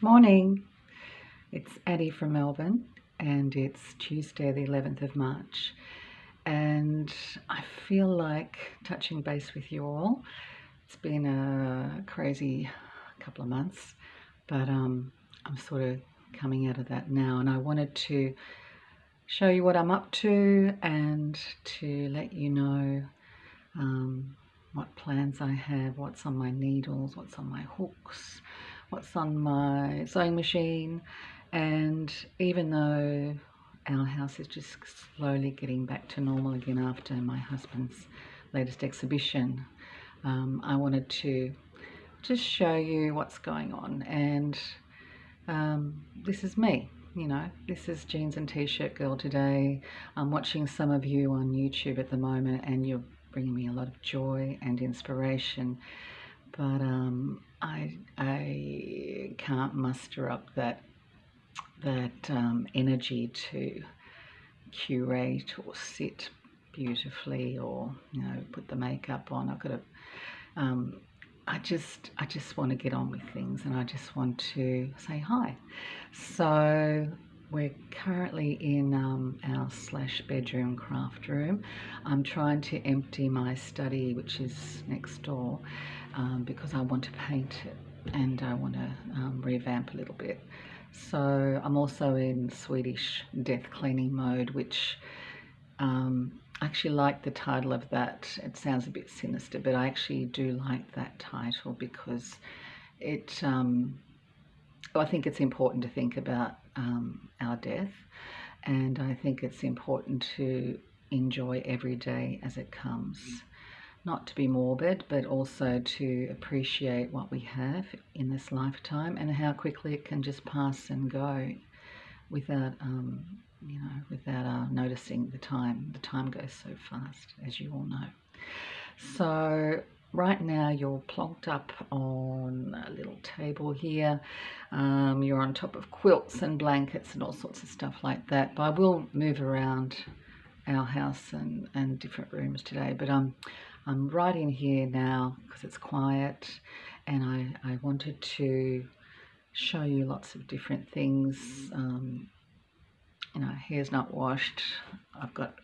Morning, it's Addie from Melbourne and it's Tuesday the 11th of March, and I feel like touching base with you all. It's been a crazy couple of months, but I'm sort of coming out of that now, and I wanted to show you what I'm up to and to let you know what plans I have, what's on my needles, what's on my hooks, what's on my sewing machine. And even though our house is just slowly getting back to normal again after my husband's latest exhibition, I wanted to just show you what's going on. And this is me. This is jeans and t-shirt girl today. I'm watching some of you on YouTube at the moment, and you're bringing me a lot of joy and inspiration. But I can't muster up that energy to curate or sit beautifully or put the makeup on. I've got to. I just want to get on with things, and I just want to say hi. So we're currently in our /bedroom craft room. I'm trying to empty my study, which is next door, because I want to paint it and I want to revamp a little bit. So I'm also in Swedish death cleaning mode, which I actually like the title of that. It sounds a bit sinister, but I actually do like that title because it I think it's important to think about our death, and I think it's important to enjoy every day as it comes. Not to be morbid, but also to appreciate what we have in this lifetime and how quickly it can just pass and go without noticing the time. The time goes so fast, as you all know. So right now you're plonked up on a little table here. You're on top of quilts and blankets and all sorts of stuff like that. But I will move around our house and different rooms today. But I'm right in here now because it's quiet, and I wanted to show you lots of different things. Hair's not washed. I've got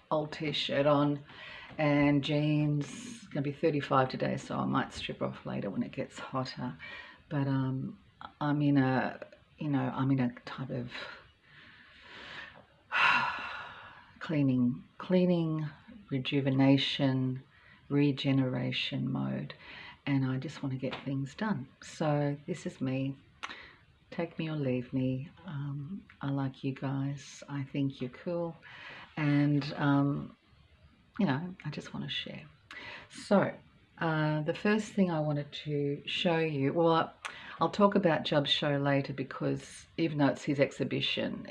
old t-shirt on and jeans. It's going to be 35 today, so I might strip off later when it gets hotter. But I'm in a type of cleaning, rejuvenation, regeneration mode, and I just want to get things done. So this is me. Take me or leave me. I like you guys. I think you're cool, and I just want to share. So the first thing I wanted to show you, well, I'll talk about Jub's show later, because even though it's his exhibition,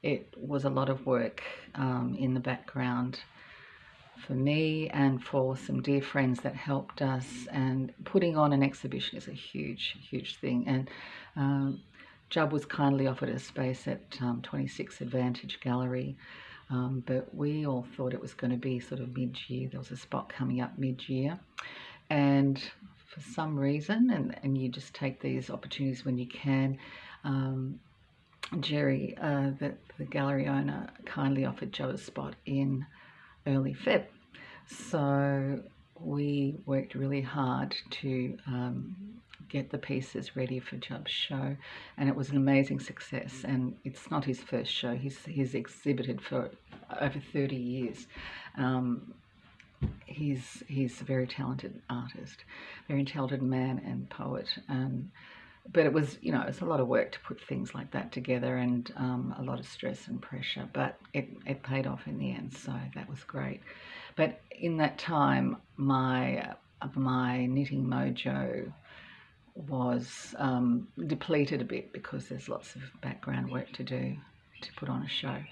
it was a lot of work in the background for me and for some dear friends that helped us. And putting on an exhibition is a huge thing. And Jub was kindly offered a space at 26 Advantage Gallery, but we all thought it was going to be sort of mid-year. There was a spot coming up mid-year, and for some reason, and you just take these opportunities when you can, Jerry, the gallery owner, kindly offered Joe a spot in early Feb. So we worked really hard to get the pieces ready for Jub's show, and it was an amazing success. And it's not his first show. He's exhibited for over 30 years. He's a very talented artist, very talented man and poet. But it was, it's a lot of work to put things like that together, and a lot of stress and pressure, but it paid off in the end, so that was great. But in that time, my knitting mojo was depleted a bit, because there's lots of background work to do to put on a show.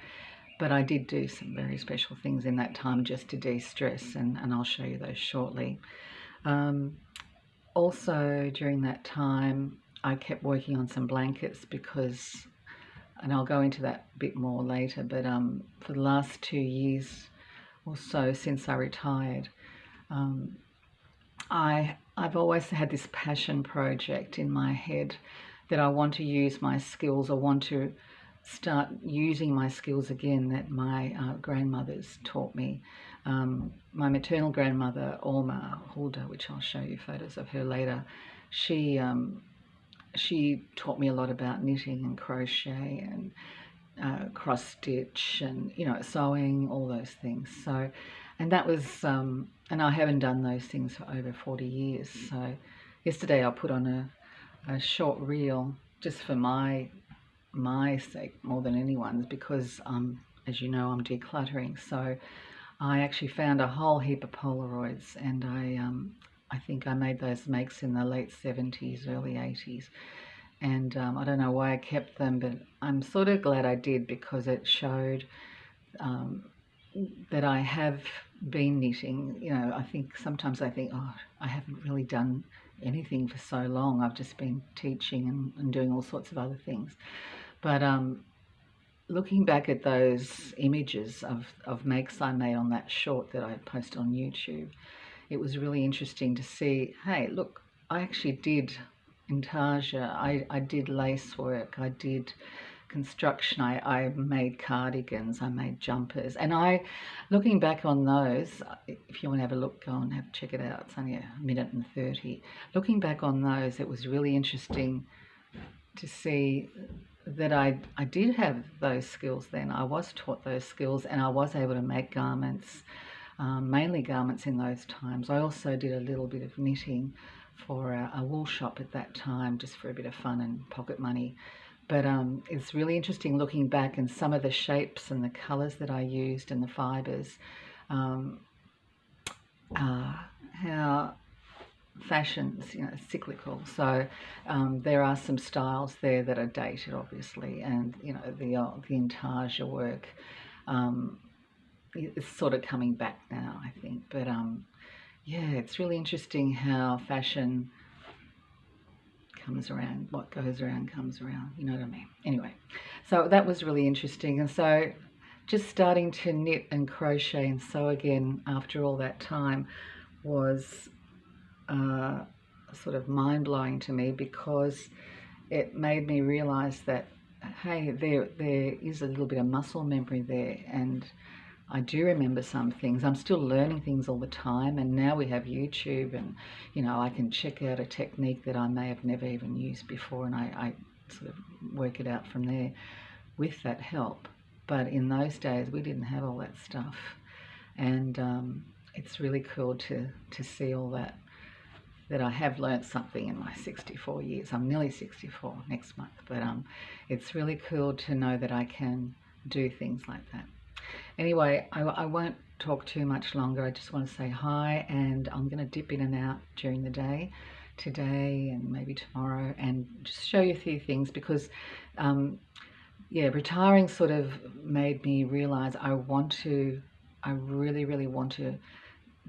But I did do some very special things in that time just to de-stress, and I'll show you those shortly. Also, during that time, I kept working on some blankets because, and I'll go into that a bit more later, but for the last 2 years or so since I retired, I I've always had this passion project in my head that I want to use my skills, or want to start using my skills again that my grandmothers taught me. My maternal grandmother, Orma Hulda, which I'll show you photos of her later, she taught me a lot about knitting and crochet and cross stitch and, you know, sewing, all those things. So, and that was, and I haven't done those things for over 40 years. So yesterday I put on a short reel just for my sake more than anyone's, because as you know, I'm decluttering. So I actually found a whole heap of Polaroids, and I think I made those makes in the late 70s, early 80s. And I don't know why I kept them, but I'm sort of glad I did, because it showed that I have been knitting. You know, I think sometimes I think, oh, I haven't really done anything for so long. I've just been teaching and doing all sorts of other things. But looking back at those images of makes I made on that short that I posted on YouTube, it was really interesting to see, hey, look, I actually did intarsia, I did lace work, I did construction, I made cardigans, I made jumpers. And looking back on those, if you want to have a look, go and check it out. It's only a minute and 30. Looking back on those, it was really interesting to see that I did have those skills then. I was taught those skills, and I was able to make garments, mainly garments in those times. I also did a little bit of knitting for a wool shop at that time, just for a bit of fun and pocket money. But it's really interesting looking back, and some of the shapes and the colours that I used and the fibres, how fashion's, you know, cyclical. So there are some styles there that are dated, obviously, and, you know, the intarsia work is sort of coming back now, I think. But yeah, it's really interesting how fashion comes around. What goes around comes around, you know what I mean? Anyway, so that was really interesting. And so just starting to knit and crochet and sew again after all that time was sort of mind-blowing to me, because it made me realize that, hey, there is a little bit of muscle memory there, and I do remember some things. I'm still learning things all the time, and now we have YouTube, and, you know, I can check out a technique that I may have never even used before, and I sort of work it out from there with that help. But in those days, we didn't have all that stuff, and it's really cool to see all that I have learnt something in my 64 years. I'm nearly 64 next month, but it's really cool to know that I can do things like that. Anyway, I won't talk too much longer. I just want to say hi, and I'm going to dip in and out during the day, today and maybe tomorrow, and just show you a few things, because yeah, retiring sort of made me realize I really, really want to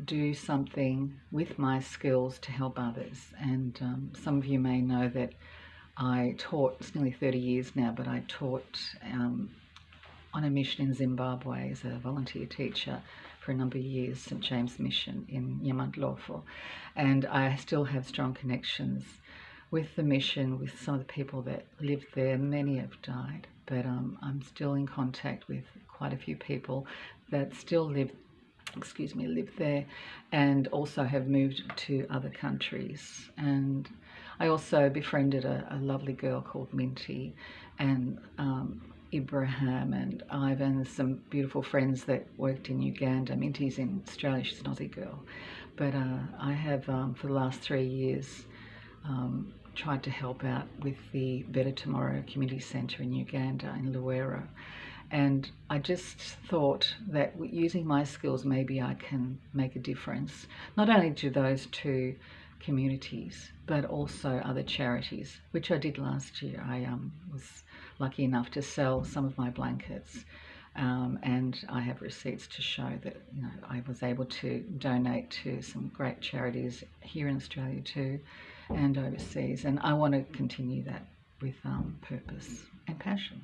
do something with my skills to help others. And some of you may know that I taught, it's nearly 30 years now, but I taught on a mission in Zimbabwe as a volunteer teacher for a number of years, St. James Mission in Nyamadlofo. And I still have strong connections with the mission, with some of the people that lived there. Many have died, but I'm still in contact with quite a few people that still live there, and also have moved to other countries. And I also befriended a lovely girl called Minty, and Ibrahim and Ivan, some beautiful friends that worked in Uganda. Minty's in Australia, she's an Aussie girl. But I have, for the last 3 years, tried to help out with the Better Tomorrow Community Centre in Uganda, in Luwero. And I just thought that using my skills, maybe I can make a difference, not only to those two communities, but also other charities, which I did last year. I was lucky enough to sell some of my blankets, and I have receipts to show that, you know, I was able to donate to some great charities here in Australia too, and overseas. And I want to continue that with purpose and passion.